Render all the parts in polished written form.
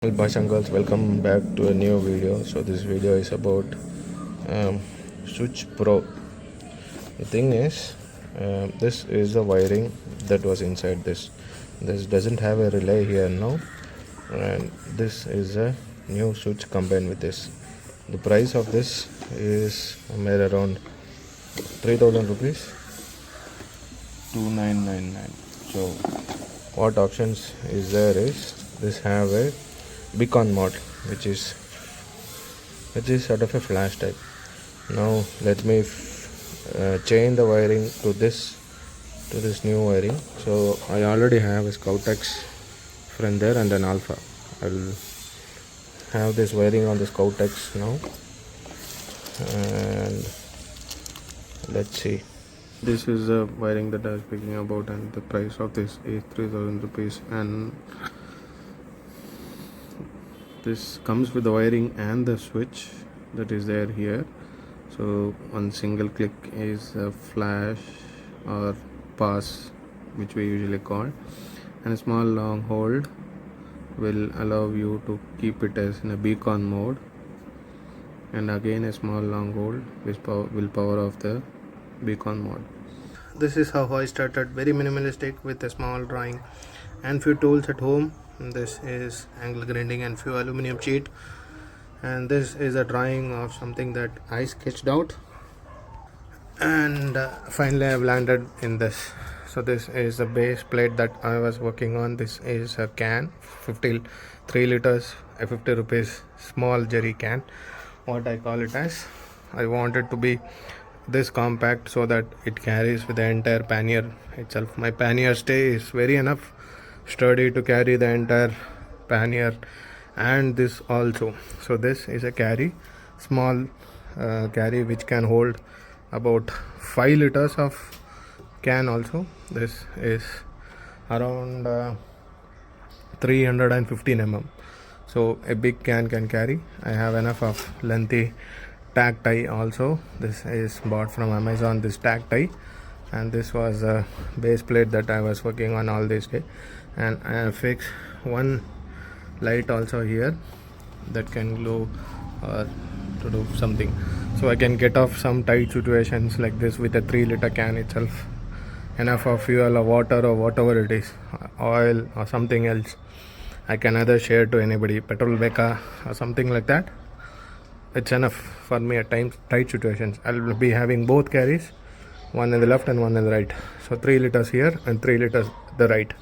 Well, boys and girls, welcome back to a new video. So this video is about Switch Pro. The thing is, this is the wiring that was inside this. This doesn't have a relay here now, and this is a new switch combined with this. The price of this is made around 3,000 rupees, 2999. So what options is there is this have a beacon mode, which is sort of a flash type. Now let me change the wiring to this new wiring. So I already have a Scout X friend there and an Alpha. I'll have this wiring on the Scout X now, and let's see. This is the wiring that I was speaking about, and the price of this is 3,000 rupees, and this comes with the wiring and the switch that is there here. So one single click is a flash or pass, which we usually call, and a small long hold will allow you to keep it as in a beacon mode, and again a small long hold will power off the beacon mode. This is how I started, very minimalistic with a small drawing and few tools at home. This is angle grinding and few aluminum sheet, and this is a drawing of something that I sketched out, and finally I've landed in this. So this is the base plate that I was working on. This is a can, 53 liters, a 50 rupees small jerry can, what I call it as. I wanted to be this compact so that it carries with the entire pannier itself. My pannier stay is very enough sturdy to carry the entire pannier and this also. So this is a carry, small carry, which can hold about 5 liters of can also. This is around 315 mm, so a big can carry. I have enough of lengthy tag tie also. This is bought from Amazon, this tag tie, and this was a base plate that I was working on all this day. And I have fixed one light also here that can glow or to do something, so I can get off some tight situations like this with a 3 liter can itself. Enough of fuel or water or whatever it is, oil or something else, I can either share to anybody, petrol beka or something like that. It's enough for me at times, tight situations. I'll be having both carries, one in the left and one in the right. So 3 liters here and 3 liters the right.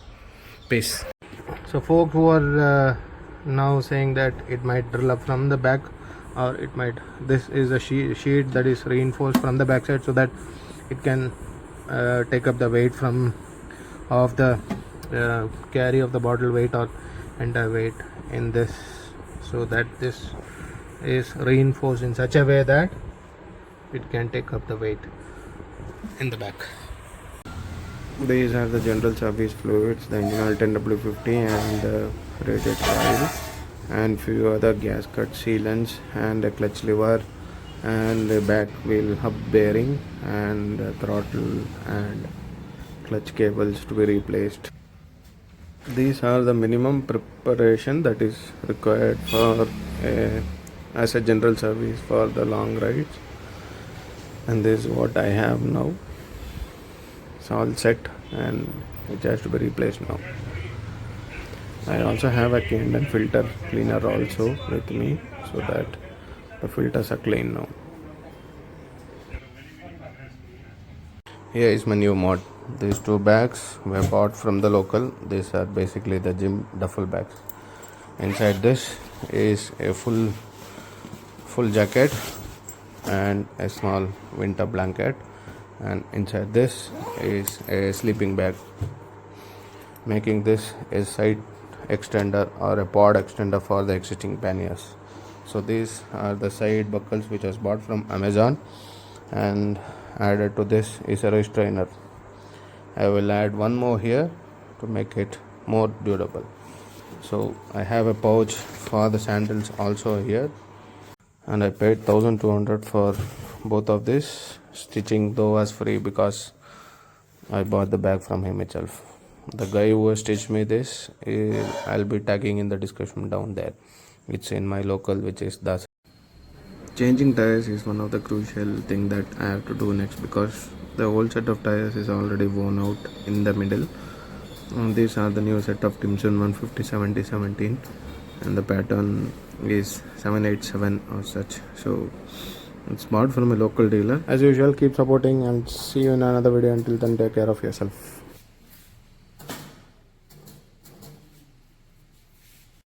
Peace. So folk who are now saying that it might drill up from the back, or it might, this is a sheet that is reinforced from the back side so that it can take up the weight from of the carry of the bottle weight or entire weight in this, so that this is reinforced in such a way that it can take up the weight in the back. These are the general service fluids, the engine oil 10W50 and the radiator oil, and few other gasket sealants, and a clutch lever, and the back wheel hub bearing, and throttle and clutch cables to be replaced. These are the minimum preparation that is required for as a general service for the long rides, and this is what I have now. It's all set and it has to be replaced now. I also have a canned and filter cleaner also with me, so that the filters are clean now. Here is my new mod. These two bags were bought from the local. These are basically the gym duffel bags. Inside this is a full jacket and a small winter blanket, and inside this is a sleeping bag, making this a side extender or a pod extender for the existing panniers. So these are the side buckles which was bought from Amazon, and added to this is a wrist trainer. I will add one more here to make it more durable. So I have a pouch for the sandals also here, and I paid 1,200 for both of this. Stitching though was free because I bought the bag from him itself. The guy who has stitched me this, I'll be tagging in the description down there. It's in my local, which is Das. Changing tires is one of the crucial thing that I have to do next, because the old set of tires is already worn out in the middle. These are the new set of Timson 150 7017, and the pattern is 787 or such. So it's bought from a local dealer. As usual, keep supporting and see you in another video. Until then, take care of yourself.